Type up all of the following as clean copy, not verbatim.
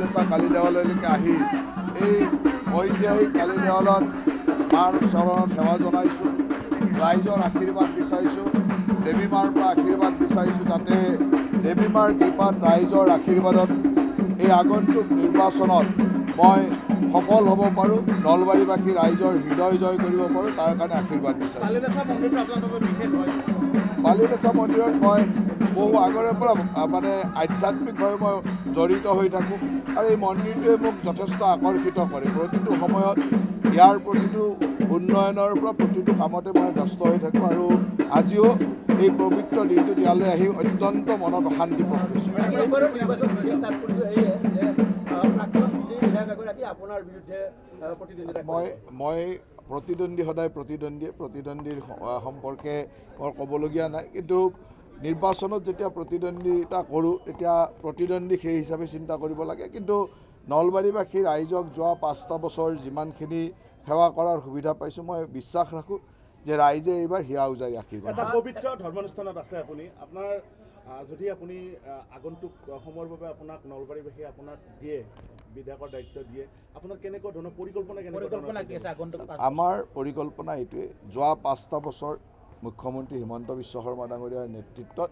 বালিলেচা কালী দেৱালয়লৈকে আহি এই ঐতিহাসিক কালী দেৱালত মাৰ চৰণত সেৱা জনাইছোঁ, ৰাইজৰ আশীৰ্বাদ বিচাৰিছোঁ, দেৱী মাৰ পৰা আশীৰ্বাদ বিচাৰিছোঁ যাতে দেৱী মাৰ কৃপাত ৰাইজৰ আশীৰ্বাদত এই আগন্তুক নিৰ্বাচনত মই সফল হ'ব পাৰোঁ, নলবাৰীবাসী ৰাইজৰ হৃদয় জয় কৰিব পাৰোঁ, তাৰ কাৰণে আশীৰ্বাদ বিচাৰিছোঁ। বালিলেচা মন্দিৰত মই বহু আগৰে পৰা মানে আধ্যাত্মিকভাৱে মই জড়িত হৈ থাকোঁ আৰু এই মন্দিৰটোৱে মোক যথেষ্ট আকৰ্ষিত কৰে। প্ৰতিটো সময়ত ইয়াৰ প্ৰতিটো উন্নয়নৰ পৰা প্ৰতিটো কামতে মই ব্যস্ত হৈ থাকোঁ আৰু আজিও এই পবিত্ৰ দিনটোত ইয়ালৈ আহি অত্যন্ত মনত অশান্তি প্ৰকাশ কৰিছোঁ। মই প্ৰতিদ্বন্দ্বী সদায় প্ৰতিদ্বন্দ্বীৰ সম্পৰ্কে মোৰ ক'বলগীয়া নাই, কিন্তু নিৰ্বাচনত যেতিয়া প্ৰতিদ্বন্দ্বিতা কৰোঁ তেতিয়া প্ৰতিদ্বন্দ্বী সেই হিচাপে চিন্তা কৰিব লাগে। কিন্তু নলবাৰীবাসী ৰাইজক যোৱা 5টা বছৰ যিমানখিনি সেৱা কৰাৰ সুবিধা পাইছোঁ, মই বিশ্বাস ৰাখোঁ যে ৰাইজে এইবাৰ হিয়া উজাৰি আশীৰ্বাদ। এটা পবিত্ৰ ধৰ্মানুষ্ঠানত আছে আপুনি, আপোনাৰ যদি আপুনি আগন্তুক সময়ৰ বাবে আপোনাক নলবাৰীবাসীয়ে আপোনাক দিয়ে, বিধায়কৰ দায়িত্ব দিয়ে, আপোনাৰ কেনেকুৱা ধৰণৰ পৰিকল্পনা কি আছে আগন্তুক? আমাৰ পৰিকল্পনা এইটোৱে, যোৱা 5টা বছৰ মুখ্যমন্ত্ৰী হিমন্ত বিশ্ব শৰ্মা ডাঙৰীয়াৰ নেতৃত্বত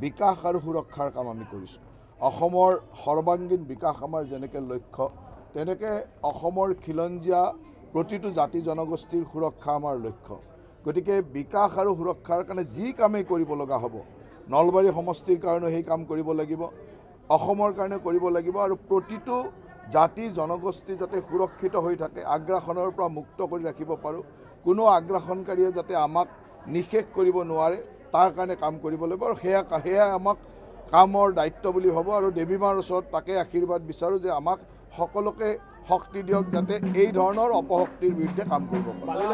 বিকাশ আৰু সুৰক্ষাৰ কাম আমি কৰিছোঁ। অসমৰ সৰ্বাংগীন বিকাশ আমাৰ যেনেকৈ লক্ষ্য, তেনেকৈ অসমৰ খিলঞ্জীয়া প্ৰতিটো জাতি জনগোষ্ঠীৰ সুৰক্ষা আমাৰ লক্ষ্য। গতিকে বিকাশ আৰু সুৰক্ষাৰ কাৰণে যি কামেই কৰিব লগা হ'ব, নলবাৰী সমষ্টিৰ কাৰণেও সেই কাম কৰিব লাগিব, অসমৰ কাৰণে কৰিব লাগিব আৰু প্ৰতিটো জাতি জনগোষ্ঠী যাতে সুৰক্ষিত হৈ থাকে, আগ্ৰাসনৰ পৰা মুক্ত কৰি ৰাখিব পাৰোঁ, কোনো আগ্ৰাসনকাৰীয়ে যাতে আমাক নিষেধ কৰিব নোৱাৰে তাৰ কাৰণে কাম কৰিব লাগিব আৰু সেয়া আমাক কামৰ দায়িত্ব বুলি ভাবোঁ আৰু দেৱী মাৰ ওচৰত তাকে আশীৰ্বাদ বিচাৰোঁ যে আমাক সকলোকে শক্তি দিয়ক যাতে এই ধৰণৰ অপশক্তিৰ বিৰুদ্ধে কাম কৰিব পাৰোঁ।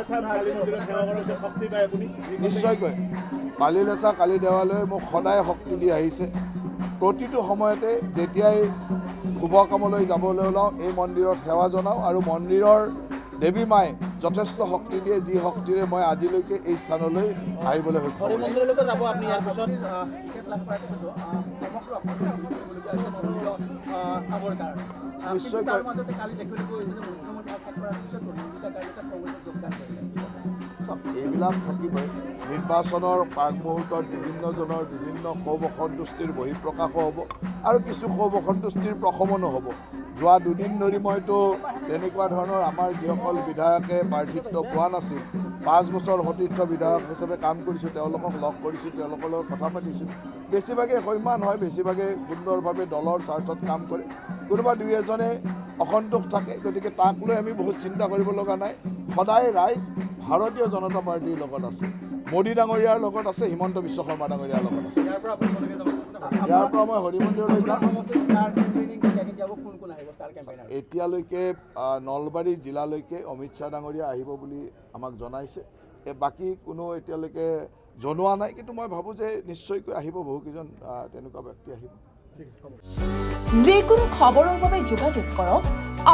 নিশ্চয়কৈ বালিলেচা কালী দেৱালয়ে মোক সদায় শক্তি দি আহিছে। প্ৰতিটো সময়তে যেতিয়াই শুভ কামলৈ যাবলৈ ওলাওঁ এই মন্দিৰত সেৱা জনাওঁ আৰু মন্দিৰৰ দেৱী মায়ে যথেষ্ট শক্তি দিয়ে, যি শক্তিৰে মই আজিলৈকে এই স্থানলৈ আহিবলৈ সক্ষম হৈছোঁ। নিশ্চয়কৈ এইবিলাক থাকিবই। নিৰ্বাচনৰ প্ৰাক মুহূৰ্তত বিভিন্নজনৰ বিভিন্ন ক্ষোভ অসন্তুষ্টিৰ বহিঃপ্ৰকাশো হ'ব আৰু কিছু ক্ষোভ অসন্তুষ্টিৰ প্ৰশমনো হ'ব। যোৱা 2 দিন ধৰি মইতো তেনেকুৱা ধৰণৰ আমাৰ যিসকল বিধায়কে প্ৰাৰ্থিত্ব পোৱা নাছিল, 5 বছৰ সতীৰ্থ বিধায়ক হিচাপে কাম কৰিছোঁ, তেওঁলোকক লগ কৰিছোঁ, তেওঁলোকৰ লগত কথা পাতিছোঁ। বেছিভাগে সৈমান হয়, বেছিভাগে সুন্দৰভাৱে দলৰ স্বাৰ্থত কাম কৰে, কোনোবা 2-এজনে অসন্তোষ থাকে। গতিকে তাক লৈ আমি বহুত চিন্তা কৰিব লগা নাই। সদায় ৰাইজ ভাৰতীয় জনতা পাৰ্টীৰ লগত আছে, মোদী ডাঙৰীয়াৰ লগত আছে, হিমন্ত বিশ্ব শৰ্মা ডাঙৰীয়াৰ লগত আছে। ইয়াৰ পৰা মই হৰিমন্দিৰলৈ যাম। এতিয়ালৈকে নলবাৰী জিলালৈকে অমিত শ্বাহ ডাঙৰীয়া আহিব বুলি আমাক জনাইছে, বাকী কোনো এতিয়ালৈকে জনোৱা নাই, কিন্তু মই ভাবোঁ যে নিশ্চয়কৈ আহিব, বহুকেইজন তেনেকুৱা ব্যক্তি আহিব। যিকোনো খবৰৰ বাবে যোগাযোগ কৰক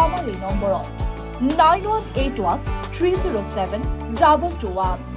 আমাৰ এই নম্বৰত 9181 307 221।